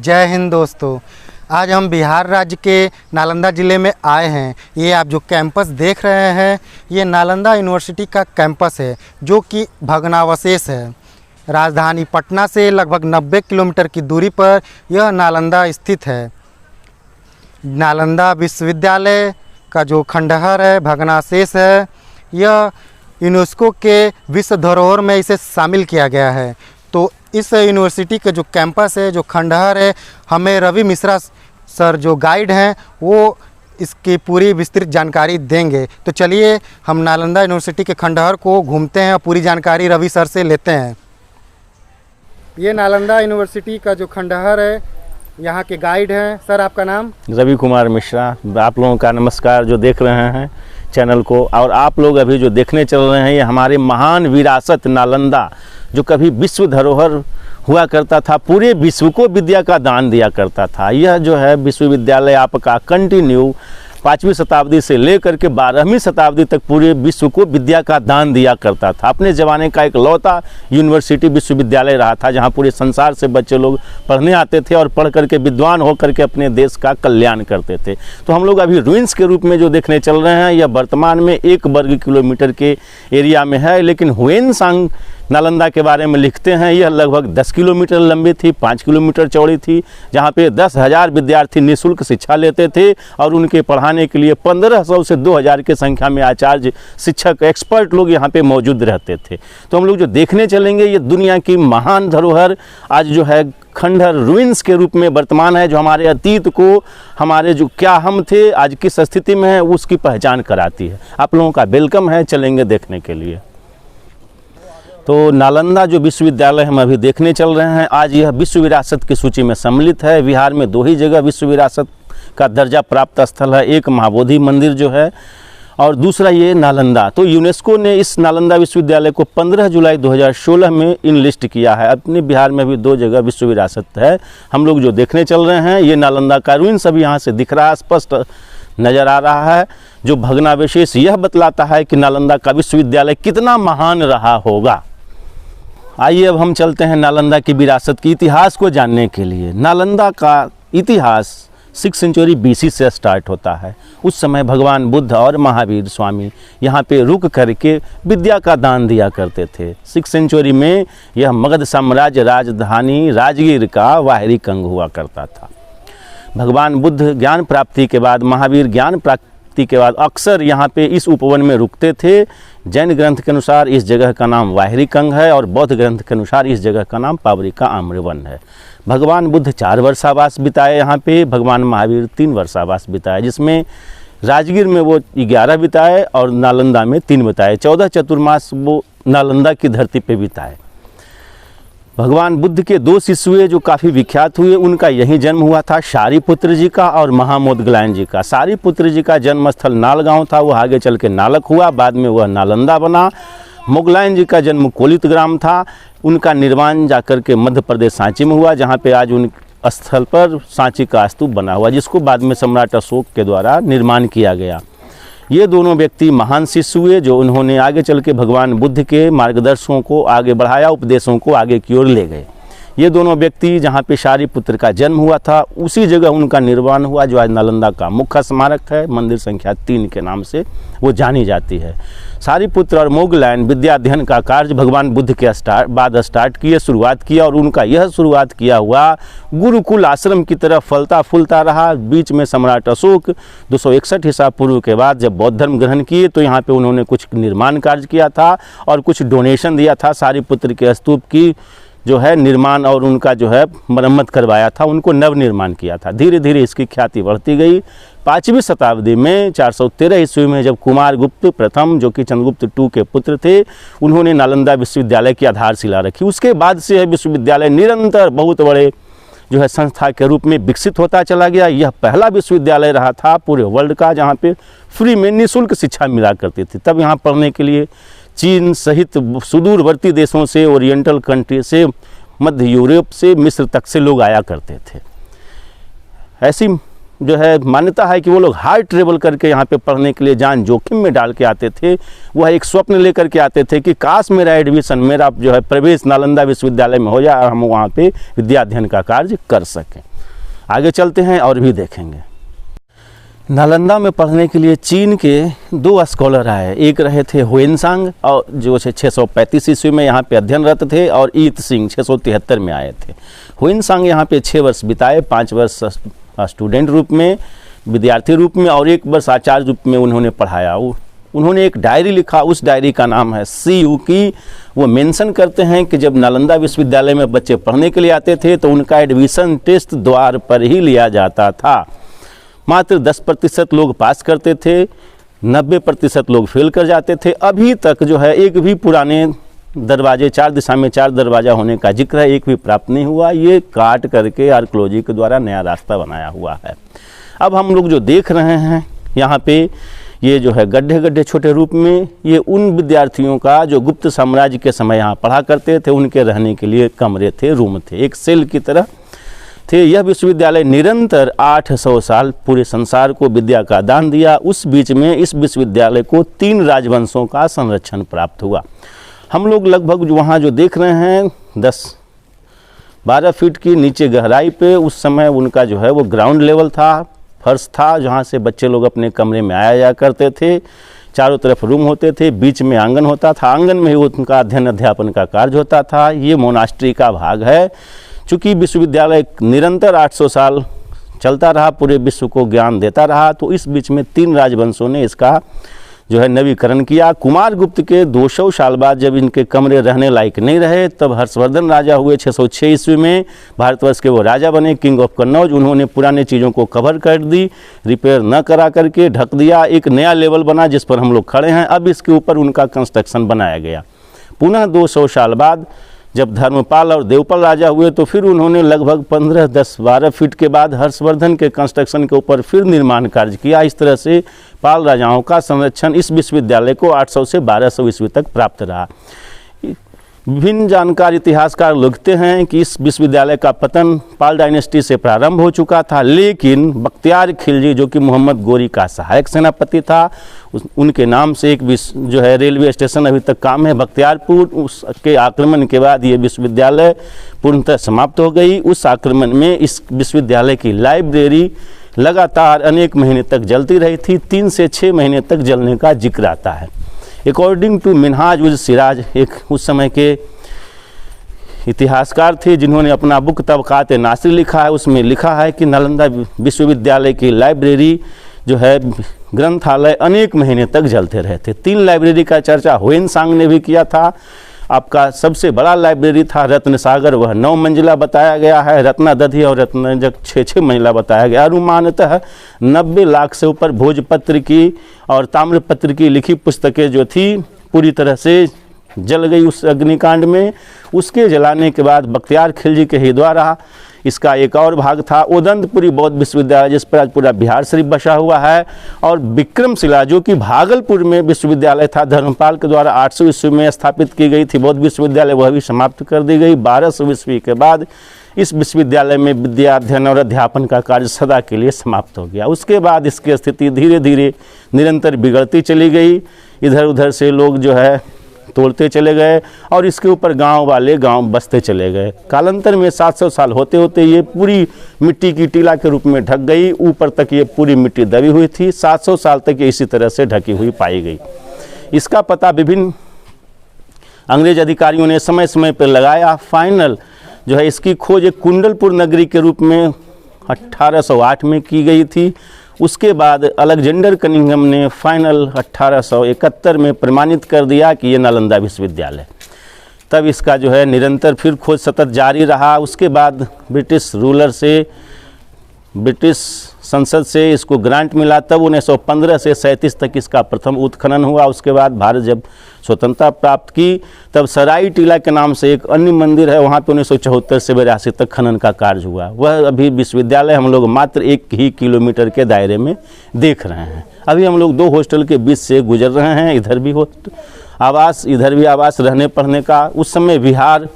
जय हिंद दोस्तों। आज हम बिहार राज्य के नालंदा ज़िले में आए हैं। ये आप जो कैंपस देख रहे हैं ये नालंदा यूनिवर्सिटी का कैंपस है जो कि भग्नावशेष है। राजधानी पटना से लगभग 90 किलोमीटर की दूरी पर यह नालंदा स्थित है। नालंदा विश्वविद्यालय का जो खंडहर है, भग्नावशेष है, यह यूनेस्को के विश्व धरोहर में इसे शामिल किया गया है। तो इस यूनिवर्सिटी का जो कैंपस है, जो खंडहर है, हमें रवि मिश्रा सर जो गाइड हैं वो इसकी पूरी विस्तृत जानकारी देंगे। तो चलिए हम नालंदा यूनिवर्सिटी के खंडहर को घूमते हैं और पूरी जानकारी रवि सर से लेते हैं। ये नालंदा यूनिवर्सिटी का जो खंडहर है, यहाँ के गाइड हैं। सर आपका नाम? रवि कुमार मिश्रा। आप लोगों का नमस्कार जो देख रहे हैं चैनल को, और आप लोग अभी जो देखने चल रहे हैं ये हमारे महान विरासत नालंदा जो कभी विश्व धरोहर हुआ करता था, पूरे विश्व को विद्या का दान दिया करता था। यह जो है विश्वविद्यालय आपका कंटिन्यू 5वीं शताब्दी से लेकर के 12वीं शताब्दी तक पूरे विश्व को विद्या का दान दिया करता था। अपने ज़माने का एक लौता यूनिवर्सिटी विश्वविद्यालय रहा था जहां पूरे संसार से बच्चे लोग पढ़ने आते थे और पढ़ करके विद्वान होकर के अपने देश का कल्याण करते थे। तो हम लोग अभी रुइंस के रूप में जो देखने चल रहे हैं यह वर्तमान में 1 वर्ग किलोमीटर के एरिया में है, लेकिन हुएनसांग नालंदा के बारे में लिखते हैं यह लगभग 10 किलोमीटर लंबी थी, 5 किलोमीटर चौड़ी थी, जहाँ पे 10,000 विद्यार्थी निःशुल्क शिक्षा लेते थे और उनके पढ़ाने के लिए 1500 से 2000 की संख्या में आचार्य, शिक्षक, एक्सपर्ट लोग यहाँ पे मौजूद रहते थे। तो हम लोग जो देखने चलेंगे ये दुनिया की महान धरोहर आज जो है खंडहर रुइंस के रूप में वर्तमान है, जो हमारे अतीत को, हमारे जो क्या हम थे, आज किस स्थिति में है उसकी पहचान कराती है। आप लोगों का वेलकम है, चलेंगे देखने के लिए। तो नालंदा जो विश्वविद्यालय हम अभी देखने चल रहे हैं, आज यह विश्व विरासत की सूची में सम्मिलित है। बिहार में 2 ही जगह विश्व विरासत का दर्जा प्राप्त स्थल है, एक महाबोधि मंदिर जो है और दूसरा ये नालंदा। तो यूनेस्को ने इस नालंदा विश्वविद्यालय को 15 जुलाई 2016 में इनलिस्ट किया है। अपने बिहार में भी 2 जगह विश्व विरासत है। हम लोग जो देखने चल रहे हैं ये नालंदा का रुइंस अभी यहाँ से दिख रहा है, स्पष्ट नज़र आ रहा है। जो भग्नावशेष यह बतलाता है कि नालंदा का विश्वविद्यालय कितना महान रहा होगा। आइए अब हम चलते हैं नालंदा की विरासत के इतिहास को जानने के लिए। नालंदा का इतिहास 6th सेंचुरी BC से स्टार्ट होता है। उस समय भगवान बुद्ध और महावीर स्वामी यहाँ पे रुक करके विद्या का दान दिया करते थे। 6th सेंचुरी में यह मगध साम्राज्य राजधानी राजगीर का वाहरी कंग हुआ करता था। भगवान बुद्ध ज्ञान प्राप्ति के बाद, महावीर ज्ञान प्राप्ति के बाद अक्सर यहाँ पे इस उपवन में रुकते थे। जैन ग्रंथ के अनुसार इस जगह का नाम वाहरी कंग है और बौद्ध ग्रंथ के अनुसार इस जगह का नाम पावरिका आम्रवन है। भगवान बुद्ध 4 वर्षावास बिताए यहाँ पे, भगवान महावीर 3 वर्षावास बिताए, जिसमें राजगीर में वो 11 बिताए और नालंदा में 3 बिताए। 14 चतुर्मास वो नालंदा की धरती पे बिताए। भगवान बुद्ध के 2 शिष्य हुए जो काफ़ी विख्यात हुए, उनका यही जन्म हुआ था, सारिपुत्र जी का और महामोदग्लायन जी का। सारिपुत्र जी का जन्म स्थल नालगांव था, वह आगे चल के नालक हुआ, बाद में वह नालंदा बना। मोगलायन जी का जन्म कोलित ग्राम था, उनका निर्माण जाकर के मध्य प्रदेश सांची में हुआ, जहाँ पे आज उन स्थल पर सांची का स्तूप बना हुआ, जिसको बाद में सम्राट अशोक के द्वारा निर्माण किया गया। ये दोनों व्यक्ति महान शिष्य हुए जो उन्होंने आगे चल के भगवान बुद्ध के मार्गदर्शनों को आगे बढ़ाया, उपदेशों को आगे की ओर ले गए। ये दोनों व्यक्ति जहाँ पे सारिपुत्र का जन्म हुआ था उसी जगह उनका निर्माण हुआ, जो आज नालंदा का मुख्य स्मारक है, मंदिर संख्या 3 के नाम से वो जानी जाती है। सारिपुत्र और मोगलायन विद्या अध्ययन का कार्य भगवान बुद्ध के बाद शुरुआत किया और उनका यह शुरुआत किया हुआ गुरुकुल आश्रम की तरफ फलता फूलता रहा। बीच में सम्राट अशोक 261 ईसा पूर्व के बाद जब बौद्ध धर्म ग्रहण किए तो यहाँ पे उन्होंने कुछ निर्माण कार्य किया था और कुछ डोनेशन दिया था। सारिपुत्र के स्तूप की जो है निर्माण और उनका जो है मरम्मत करवाया था, उनको नवनिर्माण किया था। धीरे धीरे इसकी ख्याति बढ़ती गई। 5वीं शताब्दी में 413 ईस्वी में जब कुमारगुप्त प्रथम जो कि चंद्रगुप्त II के पुत्र थे, उन्होंने नालंदा विश्वविद्यालय की आधारशिला रखी। उसके बाद से यह विश्वविद्यालय निरंतर बहुत बड़े जो है संस्था के रूप में विकसित होता चला गया। यह पहला विश्वविद्यालय रहा था पूरे वर्ल्ड का जहाँ पे फ्री में निःशुल्क शिक्षा मिला करती थी। तब यहाँ पढ़ने के लिए चीन सहित सुदूरवर्ती देशों से, ओरिएंटल कंट्री से, मध्य यूरोप से, मिस्र तक से लोग आया करते थे। ऐसी जो है मान्यता है कि वो लोग हार्ड ट्रेवल करके यहाँ पे पढ़ने के लिए जान जोखिम में डाल के आते थे। वह एक स्वप्न लेकर के आते थे कि काश मेरा एडमिशन, मेरा जो है प्रवेश नालंदा विश्वविद्यालय में हो जाए और हम वहाँ पे विद्या अध्ययन का कार्य कर सकें। आगे चलते हैं और भी देखेंगे। नालंदा में पढ़ने के लिए चीन के 2 स्कॉलर आए। एक रहे थे हुएनसांग और जो 635 ईस्वी में यहाँ पे अध्ययनरत थे, और ईत सिंह 673 में आए थे। हुएनसांग यहाँ पे 6 वर्ष बिताए, 5 वर्ष स्टूडेंट रूप में, विद्यार्थी रूप में, और 1 वर्ष आचार्य रूप में उन्होंने पढ़ाया। उन्होंने एक डायरी लिखा, उस डायरी का नाम है CU की। वो मेंशन करते हैं कि जब नालंदा विश्वविद्यालय में बच्चे पढ़ने के लिए आते थे तो उनका एडमिशन टेस्ट द्वार पर ही लिया जाता था। मात्र 10% लोग पास करते थे, 90% लोग फेल कर जाते थे। अभी तक जो है एक भी पुराने दरवाजे, 4 दिशा में 4 दरवाजा होने का जिक्र है, एक भी प्राप्त नहीं हुआ। ये काट करके आर्कियोलॉजी के द्वारा नया रास्ता बनाया हुआ है। अब हम लोग जो देख रहे हैं यहाँ पे, ये जो है गड्ढे गड्ढे छोटे रूप में, ये उन विद्यार्थियों का जो गुप्त साम्राज्य के समय यहाँ पढ़ा करते थे, उनके रहने के लिए कमरे थे, रूम थे, एक सेल की तरह थे। यह विश्वविद्यालय निरंतर 800 साल पूरे संसार को विद्या का दान दिया। उस बीच में इस विश्वविद्यालय को 3 राजवंशों का संरक्षण प्राप्त हुआ। हम लोग लगभग वहाँ जो देख रहे हैं 10-12 फीट की नीचे गहराई पे, उस समय उनका जो है वो ग्राउंड लेवल था, फर्श था, जहाँ से बच्चे लोग अपने कमरे में आया जाया करते थे। चारों तरफ रूम होते थे, बीच में आंगन होता था, आंगन में ही उनका अध्ययन अध्यापन का कार्य होता था। ये मोनास्ट्री का भाग है। चूँकि विश्वविद्यालय निरंतर 800 साल चलता रहा, पूरे विश्व को ज्ञान देता रहा, तो इस बीच में 3 राजवंशों ने इसका जो है नवीकरण किया। कुमार गुप्त के 200 साल बाद जब इनके कमरे रहने लायक नहीं रहे, तब हर्षवर्धन राजा हुए 606 ईस्वी में, भारतवर्ष के वो राजा बने, किंग ऑफ कन्नौज। उन्होंने पुराने चीज़ों को कवर कर दी, रिपेयर न करा करके ढक दिया। एक नया लेवल बना जिस पर हम लोग खड़े हैं। अब इसके ऊपर उनका कंस्ट्रक्शन बनाया गया। पुनः 200 साल बाद जब धर्मपाल और देवपाल राजा हुए, तो फिर उन्होंने लगभग 15-10-12 फीट के बाद हर्षवर्धन के कंस्ट्रक्शन के ऊपर फिर निर्माण कार्य किया। इस तरह से पाल राजाओं का संरक्षण इस विश्वविद्यालय को 800 से 1200 ईस्वी तक प्राप्त रहा। विभिन्न जानकार इतिहासकार लिखते हैं कि इस विश्वविद्यालय का पतन पाल डायनेस्टी से प्रारंभ हो चुका था, लेकिन बख्तियार खिलजी जो कि मोहम्मद गोरी का सहायक सेनापति था, उनके नाम से एक जो है रेलवे स्टेशन अभी तक काम है, बख्तियारपुर। उसके आक्रमण के बाद ये विश्वविद्यालय पूर्णतः समाप्त हो गई। उस आक्रमण में इस विश्वविद्यालय की लाइब्रेरी लगातार अनेक महीने तक जलती रही थी। 3 से 6 महीने तक जलने का जिक्र आता है। अकॉर्डिंग टू मिनहाज उज सिराज, एक उस समय के इतिहासकार थे जिन्होंने अपना बुक तबकात नासिर लिखा है। उसमें लिखा है कि नालंदा विश्वविद्यालय की लाइब्रेरी जो है ग्रंथालय अनेक महीने तक जलते रहे थे। 3 लाइब्रेरी का चर्चा हुएनसांग ने भी किया था। आपका सबसे बड़ा लाइब्रेरी था रत्न सागर, वह 9 मंजिला बताया गया है। रत्नादधि और रत्नजक 6-6 मंजिला बताया गया। अनुमानतः 90 लाख से ऊपर भोजपत्र की और ताम्रपत्र की लिखी पुस्तकें जो थी पूरी तरह से जल गई उस अग्निकांड में। उसके जलाने के बाद बख्तियार खिलजी के ही द्वारा इसका एक और भाग था उदंतपुरी बौद्ध विश्वविद्यालय, जिस पर आज पूरा बिहार शरीफ बसा हुआ है। और विक्रमशिला जो कि भागलपुर में विश्वविद्यालय था, धर्मपाल के द्वारा 800 ईस्वी में स्थापित की गई थी बौद्ध विश्वविद्यालय, वह भी समाप्त कर दी गई। 1200 ईस्वी के बाद इस विश्वविद्यालय में विद्या अध्ययन और अध्यापन का कार्य सदा के लिए समाप्त हो गया। उसके बाद इसकी स्थिति धीरे धीरे निरंतर बिगड़ती चली गई। इधर उधर से लोग जो है तोड़ते चले गए और इसके ऊपर गांव वाले गांव बसते चले गए। कालांतर में 700 साल होते होते ये पूरी मिट्टी की टीला के रूप में ढक गई। ऊपर तक ये पूरी मिट्टी दबी हुई थी। 700 साल तक ये इसी तरह से ढकी हुई पाई गई। इसका पता विभिन्न अंग्रेज अधिकारियों ने समय समय पर लगाया। फाइनल जो है इसकी खोज एक कुंडलपुर नगरी के रूप में 1808 में की गई थी। उसके बाद अलेक्जेंडर कनिंघम ने फाइनल 1871 में प्रमाणित कर दिया कि ये नालंदा विश्वविद्यालय। तब इसका जो है निरंतर फिर खोज सतत जारी रहा। उसके बाद ब्रिटिश संसद से इसको ग्रांट मिला। तब 1915 से 37 तक इसका प्रथम उत्खनन हुआ। उसके बाद भारत जब स्वतंत्रता प्राप्त की तब सराई टीला के नाम से एक अन्य मंदिर है, वहाँ पे 1974 से 82 तक खनन का कार्य हुआ। वह अभी विश्वविद्यालय हम लोग मात्र 1 ही किलोमीटर के दायरे में देख रहे हैं। अभी हम लोग 2 हॉस्टल के बीच से गुजर रहे हैं। इधर भी आवास, इधर भी आवास रहने पढ़ने का। उस समय विहार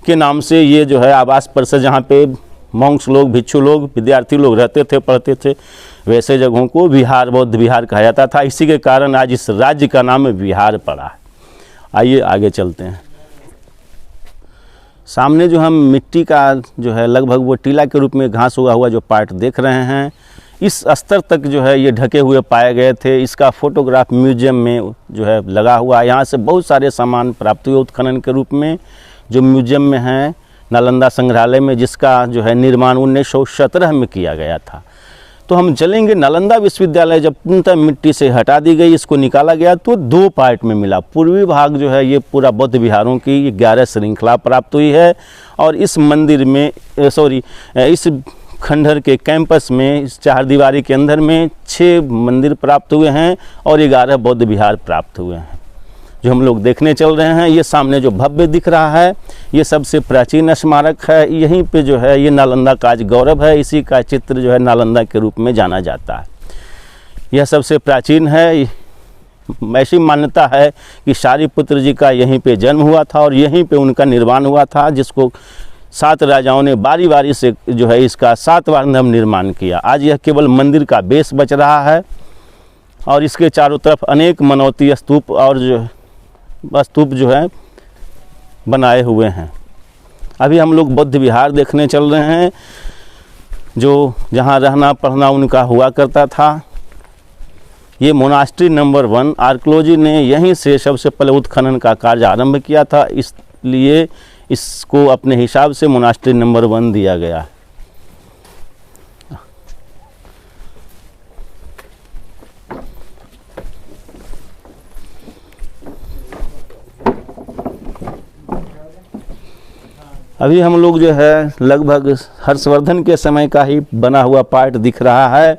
के नाम से ये जो है आवास परिसर, जहाँ पे मॉन्क्स लोग, भिक्षु लोग, विद्यार्थी लोग रहते थे, पढ़ते थे, वैसे जगहों को विहार, बौद्ध विहार कहा जाता था। इसी के कारण आज इस राज्य का नाम बिहार पड़ा है। आइए आगे चलते हैं। सामने जो हम मिट्टी का जो है लगभग वो टीला के रूप में घास उगा हुआ जो पार्ट देख रहे हैं, इस स्तर तक जो है ये ढके हुए पाए गए थे। इसका फोटोग्राफ म्यूजियम में जो है लगा हुआ है। यहाँ से बहुत सारे सामान प्राप्त हुए उत्खनन के रूप में, जो म्यूजियम में हैं नालंदा संग्रहालय में, जिसका जो है निर्माण 1917 में किया गया था। तो हम चलेंगे नालंदा विश्वविद्यालय। जब पूर्णतः मिट्टी से हटा दी गई, इसको निकाला गया तो 2 पार्ट में मिला। पूर्वी भाग जो है ये पूरा बौद्ध विहारों की 11 श्रृंखला प्राप्त हुई है, और इस मंदिर में इस खंडहर के कैंपस में, इस 4 दीवारी के अंदर में 6 मंदिर प्राप्त हुए हैं और 11 बौद्ध विहार प्राप्त हुए हैं, जो हम लोग देखने चल रहे हैं। ये सामने जो भव्य दिख रहा है, ये सबसे प्राचीन स्मारक है। यहीं पे जो है ये नालंदा का आज गौरव है। इसी का चित्र जो है नालंदा के रूप में जाना जाता है। यह सबसे प्राचीन है। ऐसी मान्यता है कि शारिपुत्र जी का यहीं पे जन्म हुआ था और यहीं पे उनका निर्माण हुआ था, जिसको 7 राजाओं ने बारी बारी से जो है इसका 7 बार निर्माण किया। आज यह केवल मंदिर का बेस बच रहा है, और इसके चारों तरफ अनेक मनौती स्तूप और स्तूप जो है बनाए हुए हैं। अभी हम लोग बौद्ध विहार देखने चल रहे हैं, जो जहाँ रहना पढ़ना उनका हुआ करता था। ये मोनास्ट्री नंबर 1 आर्कियोलॉजी ने यहीं से सबसे पहले उत्खनन का कार्य आरंभ किया था, इसलिए इसको अपने हिसाब से मोनास्ट्री नंबर 1 दिया गया। अभी हम लोग जो है लगभग हर्षवर्धन के समय का ही बना हुआ पार्ट दिख रहा है।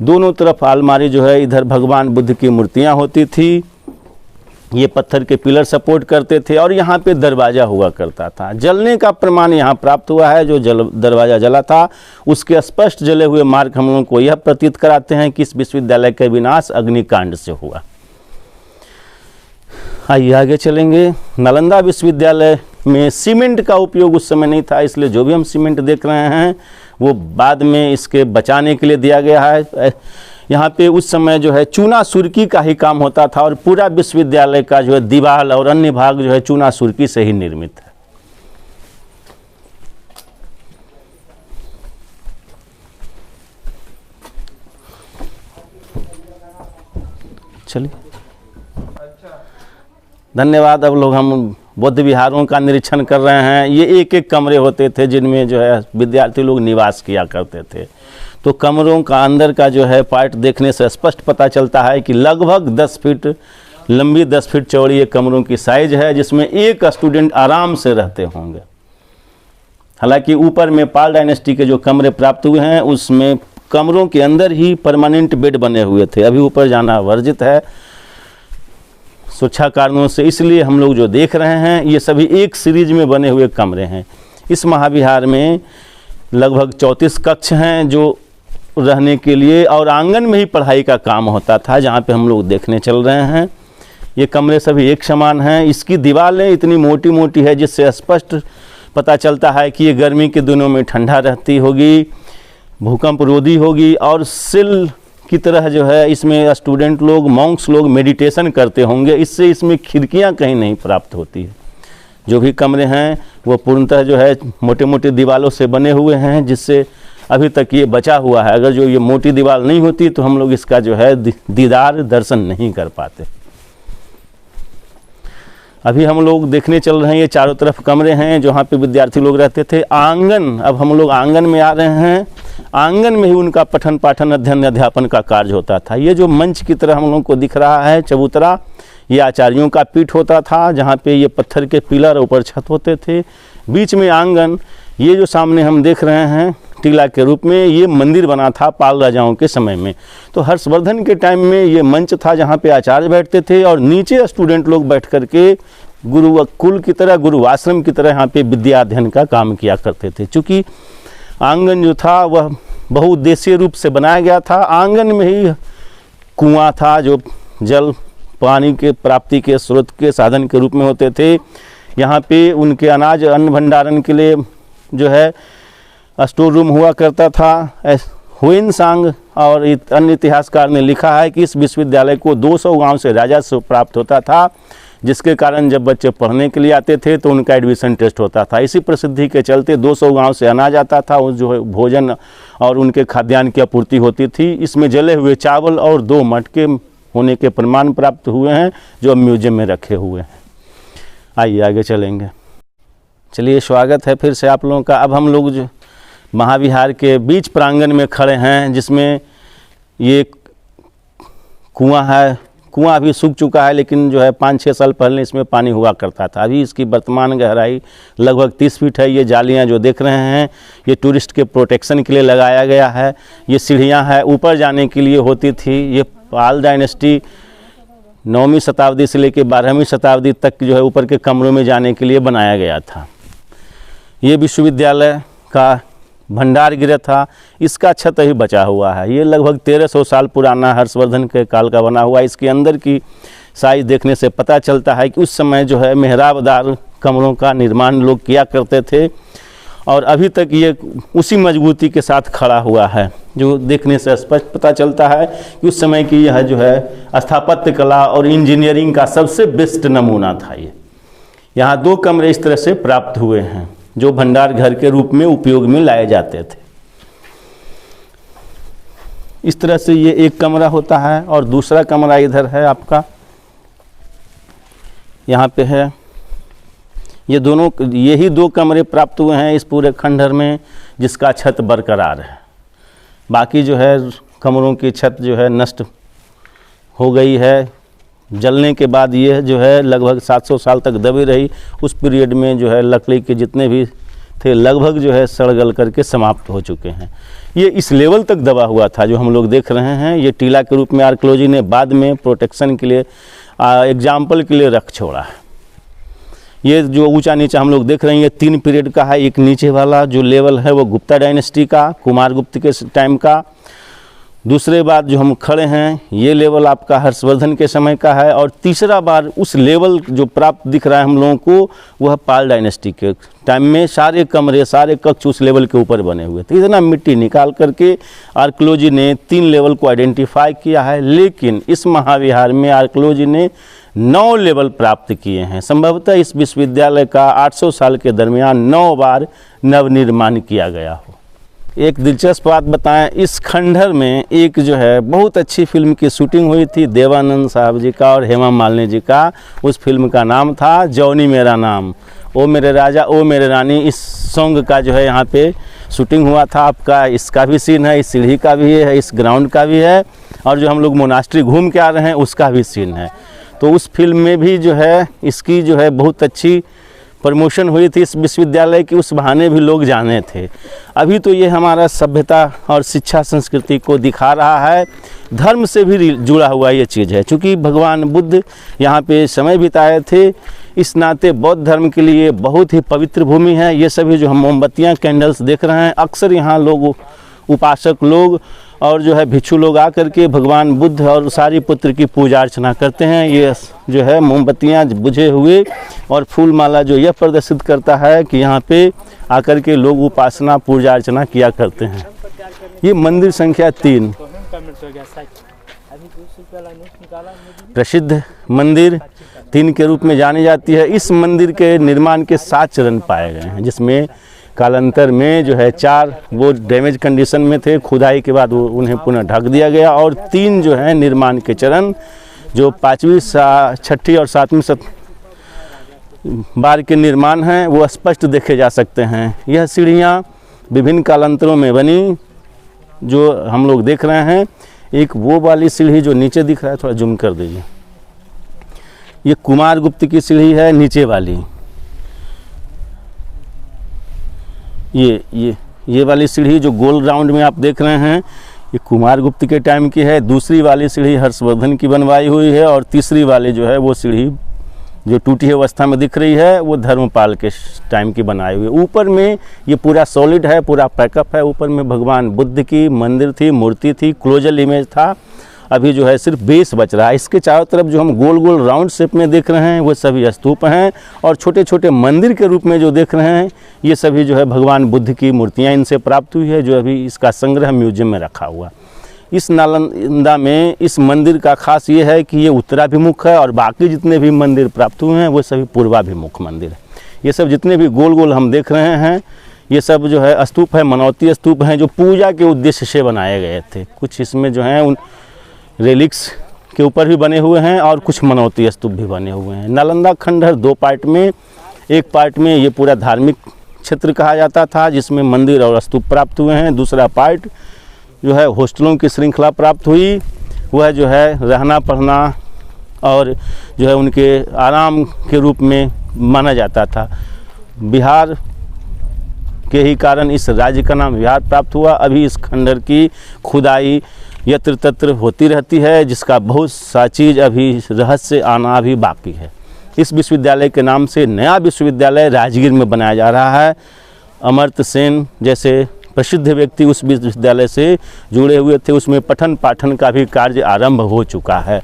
दोनों तरफ अलमारी जो है, इधर भगवान बुद्ध की मूर्तियां होती थी, ये पत्थर के पिलर सपोर्ट करते थे, और यहाँ पे दरवाज़ा हुआ करता था। जलने का प्रमाण यहाँ प्राप्त हुआ है। जो दरवाज़ा जला था उसके स्पष्ट जले हुए मार्ग हम लोगों को यह प्रतीत कराते हैं कि इस विश्वविद्यालय का विनाश अग्निकांड से हुआ। आइए आगे चलेंगे। नालंदा विश्वविद्यालय में सीमेंट का उपयोग उस समय नहीं था, इसलिए जो भी हम सीमेंट देख रहे हैं वो बाद में इसके बचाने के लिए दिया गया है। यहाँ पे उस समय जो है चूना सुर्की का ही काम होता था, और पूरा विश्वविद्यालय का जो है दीवार और अन्य भाग जो है चूना सुर्की से ही निर्मित है। चलिए, धन्यवाद। अब लोग हम बौद्ध विहारों का निरीक्षण कर रहे हैं। ये एक एक कमरे होते थे जिनमें जो है विद्यार्थी लोग निवास किया करते थे। तो कमरों का अंदर का जो है पार्ट देखने से स्पष्ट पता चलता है कि लगभग 10 फीट लंबी, 10 फीट चौड़ी ये कमरों की साइज है, जिसमें एक स्टूडेंट आराम से रहते होंगे। हालांकि ऊपर में पाल डायनेस्टी के जो कमरे प्राप्त हुए हैं उसमें कमरों के अंदर ही परमानेंट बेड बने हुए थे। अभी ऊपर जाना वर्जित है सुरक्षा कारणों से, इसलिए हम लोग जो देख रहे हैं ये सभी एक सीरीज में बने हुए कमरे हैं। इस महाविहार में लगभग 34 कक्ष हैं जो रहने के लिए, और आंगन में ही पढ़ाई का काम होता था, जहाँ पे हम लोग देखने चल रहे हैं। ये कमरे सभी एक समान हैं। इसकी दीवारें इतनी मोटी मोटी है जिससे स्पष्ट पता चलता है कि ये गर्मी के दिनों में ठंडा रहती होगी, भूकंप रोधी होगी, और सिल की तरह जो है इसमें स्टूडेंट लोग, मॉन्क्स लोग मेडिटेशन करते होंगे। इससे इसमें खिड़कियां कहीं नहीं प्राप्त होती है। जो भी कमरे हैं वो पूर्णतः जो है मोटे मोटे दीवारों से बने हुए हैं, जिससे अभी तक ये बचा हुआ है। अगर जो ये मोटी दीवार नहीं होती तो हम लोग इसका जो है दीदार दर्शन नहीं कर पाते। अभी हम लोग देखने चल रहे हैं, ये चारों तरफ कमरे हैं जहाँ पे विद्यार्थी लोग रहते थे। आंगन, अब हम लोग आंगन में आ रहे हैं। आंगन में ही उनका पठन पाठन अध्ययन अध्यापन का कार्य होता था। ये जो मंच की तरह हम लोगों को दिख रहा है चबूतरा, ये आचार्यों का पीठ होता था, जहाँ पे ये पत्थर के पिलर ऊपर छत होते थे। बीच में आंगन, ये जो सामने हम देख रहे हैं टीला के रूप में, ये मंदिर बना था पाल राजाओं के समय में। तो हर्षवर्धन के टाइम में ये मंच था जहाँ पे आचार्य बैठते थे, और नीचे स्टूडेंट लोग बैठ करके गुरुकुल की तरह, गुरुआश्रम की तरह यहाँ पे विद्या अध्ययन का काम किया करते थे। चूँकि आंगन जो था वह बहुउद्देशीय रूप से बनाया गया था। आंगन में ही कुआं था जो जल पानी के प्राप्ति के स्रोत के साधन के रूप में होते थे। यहाँ पे उनके अनाज अन्न भंडारण के लिए जो है स्टोर रूम हुआ करता था। हुइनसांग और अन्य इतिहासकार ने लिखा है कि इस विश्वविद्यालय को 200 गांव से राजस्व प्राप्त होता था, जिसके कारण जब बच्चे पढ़ने के लिए आते थे तो उनका एडमिशन टेस्ट होता था। इसी प्रसिद्धि के चलते 200 गांव से अनाज आता था, उस जो है भोजन और उनके खाद्यान्न की आपूर्ति होती थी। इसमें जले हुए चावल और 2 मटके होने के प्रमाण प्राप्त हुए हैं, जो अब म्यूजियम में रखे हुए हैं। आइए आगे चलेंगे। चलिए, स्वागत है फिर से आप लोगों का। अब हम लोग जो महाविहार के बीच प्रांगण में खड़े हैं, जिसमें ये कुआं है। कुआं अभी सूख चुका है, लेकिन जो है 5-6 साल पहले इसमें पानी हुआ करता था। अभी इसकी वर्तमान गहराई लगभग 30 फीट है। ये जालियां जो देख रहे हैं, ये टूरिस्ट के प्रोटेक्शन के लिए लगाया गया है। ये सीढ़ियां हैं, ऊपर जाने के लिए होती थी। ये पाल डायनेस्टी 9वीं शताब्दी से लेकर 12वीं शताब्दी तक जो है ऊपर के कमरों में जाने के लिए बनाया गया था। ये विश्वविद्यालय का भंडार गृह था। इसका छत ही बचा हुआ है। ये लगभग 1300 साल पुराना हर्षवर्धन के काल का बना हुआ है। इसके अंदर की साइज देखने से पता चलता है कि उस समय जो है मेहराबदार कमरों का निर्माण लोग किया करते थे, और अभी तक ये उसी मजबूती के साथ खड़ा हुआ है, जो देखने से स्पष्ट पता चलता है कि उस समय की यह जो है स्थापत्य कला और इंजीनियरिंग का सबसे बेस्ट नमूना था। ये यहाँ 2 कमरे इस तरह से प्राप्त हुए हैं, जो भंडार घर के रूप में उपयोग में लाए जाते थे। इस तरह से ये एक कमरा होता है, और दूसरा कमरा इधर है आपका, यहाँ पे है। यही 2 कमरे प्राप्त हुए हैं इस पूरे खंडहर में, जिसका छत बरकरार है। बाकी जो है कमरों की छत जो है नष्ट हो गई है। जलने के बाद ये जो है लगभग 700 साल तक दबी रही। उस पीरियड में जो है लकड़ी के जितने भी थे लगभग जो है सड़ गल करके समाप्त हो चुके हैं। ये इस लेवल तक दबा हुआ था जो हम लोग देख रहे हैं। ये टीला के रूप में आर्कियोलॉजी ने बाद में प्रोटेक्शन के लिए एग्जाम्पल के लिए रख छोड़ा है। ये जो ऊंचा नीचा हम लोग देख रहे हैं, ये 3 पीरियड का है। एक नीचे वाला जो लेवल है वो गुप्ता डायनेस्टी का, कुमार गुप्त के टाइम का। दूसरे बार जो हम खड़े हैं, ये लेवल आपका हर्षवर्धन के समय का है। और तीसरा बार उस लेवल जो प्राप्त दिख रहा है हम लोगों को, वह पाल डायनेस्टी के टाइम में सारे कमरे, सारे कक्ष उस लेवल के ऊपर बने हुए थे। इतना मिट्टी निकाल करके आर्कियोलॉजी ने 3 लेवल को आइडेंटिफाई किया है, लेकिन इस महाविहार में आर्कियोलॉजी ने 9 लेवल प्राप्त किए हैं। संभवतः इस विश्वविद्यालय का 800 साल के दरमियान 9 बार नवनिर्माण किया गया हो। एक दिलचस्प बात बताएं, इस खंडहर में एक जो है बहुत अच्छी फिल्म की शूटिंग हुई थी, देवानंद साहब जी का और हेमा मालिनी जी का। उस फिल्म का नाम था जौनी मेरा नाम, ओ मेरे राजा ओ मेरे रानी। इस सॉन्ग का जो है यहाँ पे शूटिंग हुआ था। आपका इसका भी सीन है, इस सीढ़ी का भी है, इस ग्राउंड का भी है, और जो हम लोग मोनास्ट्री घूम के आ रहे हैं उसका भी सीन है। तो उस फिल्म में भी जो है इसकी जो है बहुत अच्छी प्रमोशन हुई थी इस विश्वविद्यालय की। उस बहाने भी लोग जाने थे। अभी तो ये हमारा सभ्यता और शिक्षा संस्कृति को दिखा रहा है। धर्म से भी जुड़ा हुआ ये चीज़ है, क्योंकि भगवान बुद्ध यहाँ पे समय बिताए थे। इस नाते बौद्ध धर्म के लिए बहुत ही पवित्र भूमि है। ये सभी जो हम मोमबत्तियाँ, कैंडल्स देख रहे हैं, अक्सर यहाँ लोग, उपासक लोग और जो है भिक्षु लोग आकर के भगवान बुद्ध और सारी पुत्र की पूजा अर्चना करते हैं। ये जो है मोमबत्तियाँ बुझे हुए और फूल माला जो यह प्रदर्शित करता है कि यहाँ पे आकर के लोग उपासना, पूजा अर्चना किया करते हैं। ये मंदिर संख्या 3, प्रसिद्ध मंदिर 3 के रूप में जानी जाती है। इस मंदिर के निर्माण के 7 चरण पाए गए हैं, जिसमें कालांतर में जो है 4 वो डैमेज कंडीशन में थे, खुदाई के बाद वो उन्हें पुनः ढक दिया गया, और 3 जो है निर्माण के चरण जो 5वीं, 6ठी और 7वीं बार के निर्माण हैं वो स्पष्ट देखे जा सकते हैं। यह सीढ़ियाँ विभिन्न कालांतरों में बनी जो हम लोग देख रहे हैं। एक वो वाली सीढ़ी जो नीचे दिख रहा है, थोड़ा जूम कर दीजिए, ये कुमार गुप्त की सीढ़ी है नीचे वाली। ये वाली सीढ़ी जो गोल राउंड में आप देख रहे हैं, ये कुमार गुप्त के टाइम की है। दूसरी वाली सीढ़ी हर्षवर्धन की बनवाई हुई है, और तीसरी वाली जो है वो सीढ़ी जो टूटी अवस्था में दिख रही है वो धर्मपाल के टाइम की बनाई हुई है। ऊपर में ये पूरा सॉलिड है, पूरा पैकअप है। ऊपर में भगवान बुद्ध की मंदिर थी, मूर्ति थी, क्लोजल इमेज था। अभी जो है सिर्फ बेस बच रहा है। इसके चारों तरफ जो हम गोल गोल राउंड शेप में देख रहे हैं वो सभी स्तूप हैं, और छोटे छोटे मंदिर के रूप में जो देख रहे हैं ये सभी जो है भगवान बुद्ध की मूर्तियाँ इनसे प्राप्त हुई है, जो अभी इसका संग्रह म्यूजियम में रखा हुआ। इस नालंदा में इस मंदिर का खास ये है कि ये उत्तराभिमुख है और बाकी जितने भी मंदिर प्राप्त हुए हैं वो सभी पूर्वाभिमुख मंदिर है। ये सब जितने भी गोल गोल हम देख रहे हैं ये सब जो है स्तूप है, मनौती स्तूप हैं जो पूजा के उद्देश्य से बनाए गए थे। कुछ इसमें जो हैं उन रेलिक्स के ऊपर भी बने हुए हैं और कुछ मनौती स्तूप भी बने हुए हैं। नालंदा खंडहर 2 पार्ट में, एक पार्ट में ये पूरा धार्मिक क्षेत्र कहा जाता था जिसमें मंदिर और स्तूप प्राप्त हुए हैं। दूसरा पार्ट जो है हॉस्टलों की श्रृंखला प्राप्त हुई, वह जो है रहना पढ़ना और जो है उनके आराम के रूप में माना जाता था। बिहार के ही कारण इस राज्य का नाम बिहार प्राप्त हुआ। अभी इस खंडहर की खुदाई यत्र तत्र होती रहती है जिसका बहुत सा चीज़ अभी रहस्य आना अभी बाकी है। इस विश्वविद्यालय के नाम से नया विश्वविद्यालय राजगीर में बनाया जा रहा है। अमर्त्य सेन जैसे प्रसिद्ध व्यक्ति उस विश्वविद्यालय से जुड़े हुए थे, उसमें पठन पाठन का भी कार्य आरंभ हो चुका है।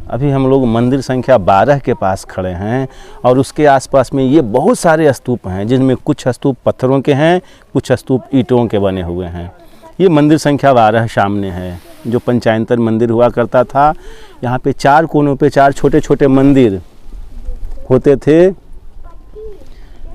अभी हम लोग मंदिर संख्या 12 के पास खड़े हैं और उसके आसपास में ये बहुत सारे स्तूप हैं जिनमें कुछ स्तूप पत्थरों के हैं, कुछ स्तूप ईंटों के बने हुए हैं। ये मंदिर संख्या 12 सामने है जो पंचायतर मंदिर हुआ करता था। यहाँ पे 4 कोनों पे 4 छोटे छोटे मंदिर होते थे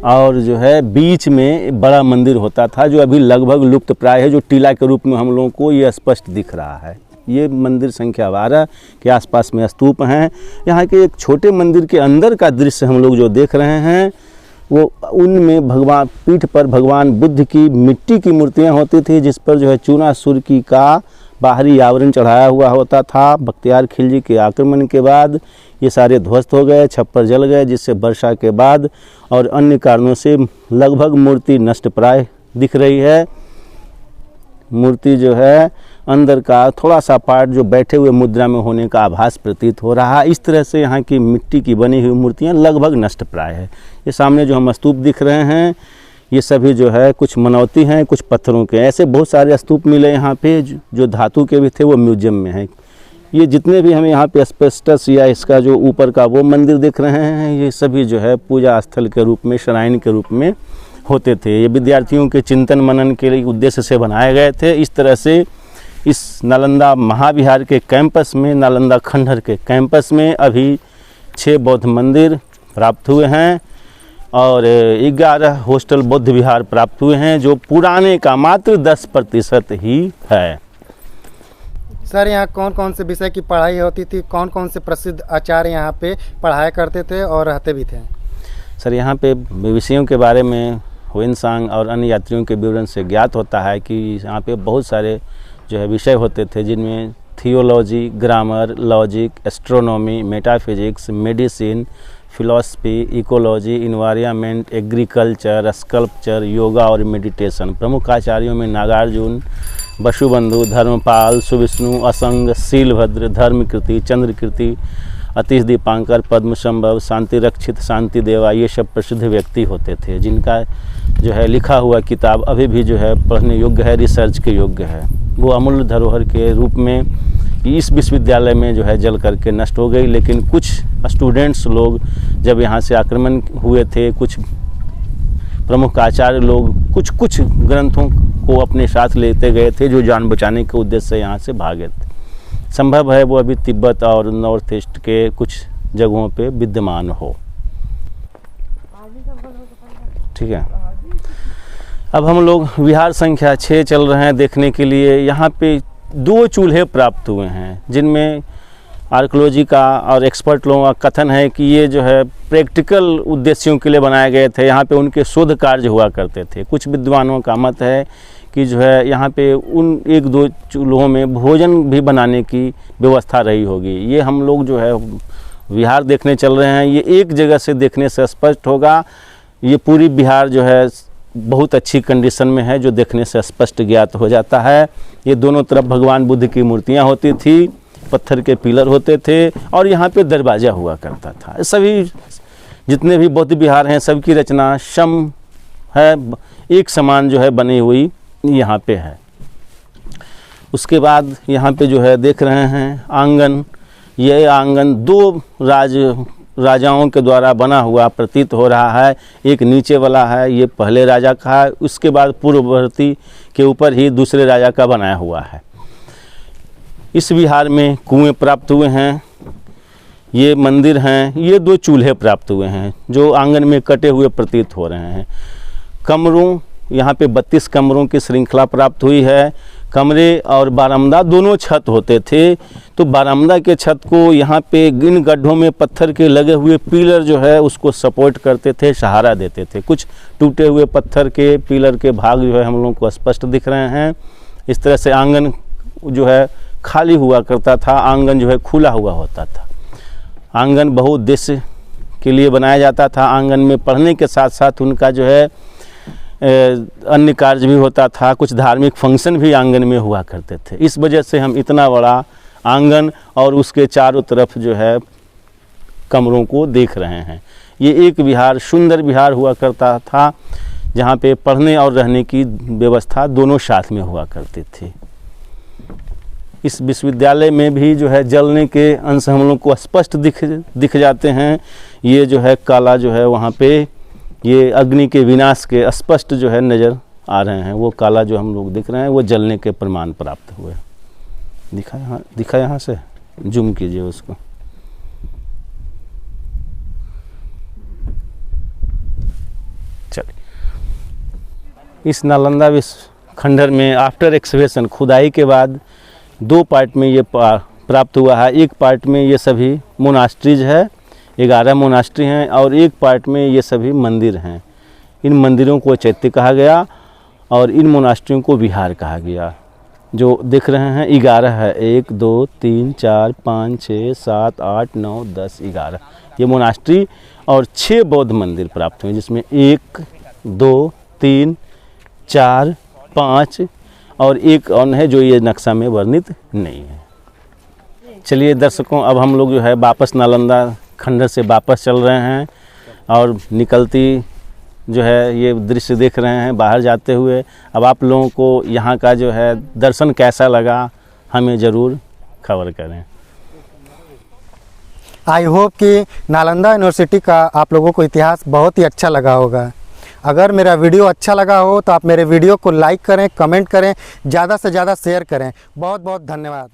और जो है बीच में बड़ा मंदिर होता था जो अभी लगभग लुप्त प्राय है, जो टीला के रूप में हम लोगों को ये स्पष्ट दिख रहा है। ये मंदिर संख्या 12 के आसपास में स्तूप हैं। यहाँ के एक छोटे मंदिर के अंदर का दृश्य हम लोग जो देख रहे हैं वो उनमें भगवान पीठ पर भगवान बुद्ध की मिट्टी की मूर्तियाँ होती थी जिस पर जो है चूना सुर्की का बाहरी आवरण चढ़ाया हुआ होता था। बख्तियार खिलजी के आक्रमण के बाद ये सारे ध्वस्त हो गए, छप्पर जल गए, जिससे वर्षा के बाद और अन्य कारणों से लगभग मूर्ति नष्ट प्राय दिख रही है। मूर्ति जो है अंदर का थोड़ा सा पार्ट जो बैठे हुए मुद्रा में होने का आभास प्रतीत हो रहा है। इस तरह से यहाँ की मिट्टी की बनी हुई मूर्तियाँ लगभग नष्ट प्राय है। ये सामने जो हम स्तूप दिख रहे हैं ये सभी जो है कुछ मनौती हैं, कुछ पत्थरों के। ऐसे बहुत सारे स्तूप मिले यहाँ पे जो धातु के भी थे, वो म्यूजियम में हैं। ये जितने भी हमें यहाँ पे एस्बेस्टस या इसका जो ऊपर का वो मंदिर दिख रहे हैं ये सभी जो है पूजा स्थल के रूप में, श्राइन के रूप में होते थे। ये विद्यार्थियों के चिंतन मनन के लिए उद्देश्य से बनाए गए थे। इस तरह से इस नालंदा महाविहार के कैंपस में, नालंदा खंडहर के कैंपस में अभी 6 बौद्ध मंदिर प्राप्त हुए हैं और 11 हॉस्टल बौद्ध विहार प्राप्त हुए हैं जो पुराने का मात्र 10% ही है। सर यहाँ कौन कौन से विषय की पढ़ाई होती थी, कौन कौन से प्रसिद्ध आचार्य यहाँ पे पढ़ाया करते थे और रहते भी थे? सर यहाँ पे विषयों के बारे में हुएनसांग और अन्य यात्रियों के विवरण से ज्ञात होता है कि यहाँ पे बहुत सारे जो है विषय होते थे जिनमें theology, grammar, logic, astronomy, metaphysics, medicine, philosophy, ecology, environment, agriculture, sculpture, yoga और मेडिटेशन। प्रमुख आचार्यों में नागार्जुन, वसुबंधु, धर्मपाल, सुविष्णु, असंग, शीलभद्र, धर्मकीर्ति, चंद्रकीर्ति, अतीश दीपांकर, पद्मसंभव, शांति रक्षित, शांति देवा, ये सब प्रसिद्ध व्यक्ति होते थे जिनका जो है लिखा हुआ किताब अभी भी जो है पढ़ने योग्य है, रिसर्च के योग्य है। वो अमूल्य धरोहर के रूप में इस विश्वविद्यालय में जो है जल करके नष्ट हो गई। लेकिन कुछ स्टूडेंट्स लोग जब यहाँ से आक्रमण हुए थे, कुछ प्रमुख आचार्य लोग कुछ ग्रंथों को अपने साथ लेते गए थे जो जान बचाने के उद्देश्य से यहाँ से भागे थे। संभव है वो अभी तिब्बत और नॉर्थ ईस्ट के कुछ जगहों पे विद्यमान हो। ठीक है, अब हम लोग विहार संख्या 6 चल रहे हैं देखने के लिए। यहाँ पे 2 चूल्हे प्राप्त हुए हैं जिनमें आर्कियोलॉजी का और एक्सपर्ट लोगों का कथन है कि ये जो है प्रैक्टिकल उद्देश्यों के लिए बनाए गए थे। यहाँ पे उनके शोध कार्य हुआ करते थे। कुछ विद्वानों का मत है कि जो है यहाँ पे उन 1-2 चूल्हों में भोजन भी बनाने की व्यवस्था रही होगी। ये हम लोग जो है विहार देखने चल रहे हैं, ये एक जगह से देखने से स्पष्ट होगा। ये पूरी बिहार जो है बहुत अच्छी कंडीशन में है जो देखने से स्पष्ट ज्ञात हो जाता है। ये दोनों तरफ भगवान बुद्ध की मूर्तियाँ होती थी, पत्थर के पिलर होते थे और यहाँ पे दरवाज़ा हुआ करता था। सभी जितने भी बौद्ध विहार हैं सबकी रचना सम है, एक समान जो है बनी हुई यहाँ पे है। उसके बाद यहाँ पे जो है देख रहे हैं आंगन। ये आंगन 2 राज राजाओं के द्वारा बना हुआ प्रतीत हो रहा है। एक नीचे वाला है, ये पहले राजा का है, उसके बाद पूर्ववर्ती के ऊपर ही दूसरे राजा का बनाया हुआ है। इस विहार में कुएं प्राप्त हुए हैं, ये मंदिर हैं, ये 2 चूल्हे प्राप्त हुए हैं जो आंगन में कटे हुए प्रतीत हो रहे हैं। कमरों, यहाँ पे 32 कमरों की श्रृंखला प्राप्त हुई है। कमरे और बारामदा दोनों छत होते थे, तो बारामदा के छत को यहाँ पे इन गड्ढों में पत्थर के लगे हुए पिलर जो है उसको सपोर्ट करते थे, सहारा देते थे। कुछ टूटे हुए पत्थर के पिलर के भाग जो है हम लोगों को स्पष्ट दिख रहे हैं। इस तरह से आंगन जो है खाली हुआ करता था, आंगन जो है खुला हुआ होता था। आंगन बहुउद्देश्य के लिए बनाया जाता था। आंगन में पढ़ने के साथ साथ उनका जो है अन्य कार्य भी होता था, कुछ धार्मिक फंक्शन भी आंगन में हुआ करते थे। इस वजह से हम इतना बड़ा आंगन और उसके चारों तरफ जो है कमरों को देख रहे हैं। ये एक विहार, सुंदर विहार हुआ करता था जहाँ पे पढ़ने और रहने की व्यवस्था दोनों साथ में हुआ करती थी। इस विश्वविद्यालय में भी जो है जलने के अंश हम लोग को स्पष्ट दिख जाते हैं। ये जो है काला जो है वहाँ पे ये अग्नि के विनाश के स्पष्ट जो है नज़र आ रहे हैं। वो काला जो हम लोग दिख रहे हैं वो जलने के प्रमाण प्राप्त हुए। दिखा यहाँ से जूम कीजिए उसको। चलिए, इस नालंदा विश्व खंडहर में आफ्टर एक्सकेवेशन, खुदाई के बाद 2 पार्ट में ये प्राप्त हुआ है। एक पार्ट में ये सभी मोनास्ट्रीज है, 11 मोनास्ट्री हैं, और एक पार्ट में ये सभी मंदिर हैं। इन मंदिरों को चैत्य कहा गया और इन मोनास्ट्रियों को विहार कहा गया। जो देख रहे हैं 11 है, 1 2 3 4 5 6 7 8 9 10 11 ये मोनास्ट्री और 6 बौद्ध मंदिर प्राप्त हुए, जिसमें 1 2 3 4 5 और एक और है जो ये नक्शा में वर्णित नहीं है। चलिए दर्शकों, अब हम लोग जो है वापस नालंदा खंडहर से वापस चल रहे हैं और निकलती जो है ये दृश्य देख रहे हैं बाहर जाते हुए। अब आप लोगों को यहाँ का जो है दर्शन कैसा लगा हमें ज़रूर खबर करें। आई होप कि नालंदा यूनिवर्सिटी का आप लोगों को इतिहास बहुत ही अच्छा लगा होगा। अगर मेरा वीडियो अच्छा लगा हो तो आप मेरे वीडियो को लाइक करें, कमेंट करें, ज़्यादा से ज़्यादा शेयर करें। बहुत बहुत धन्यवाद।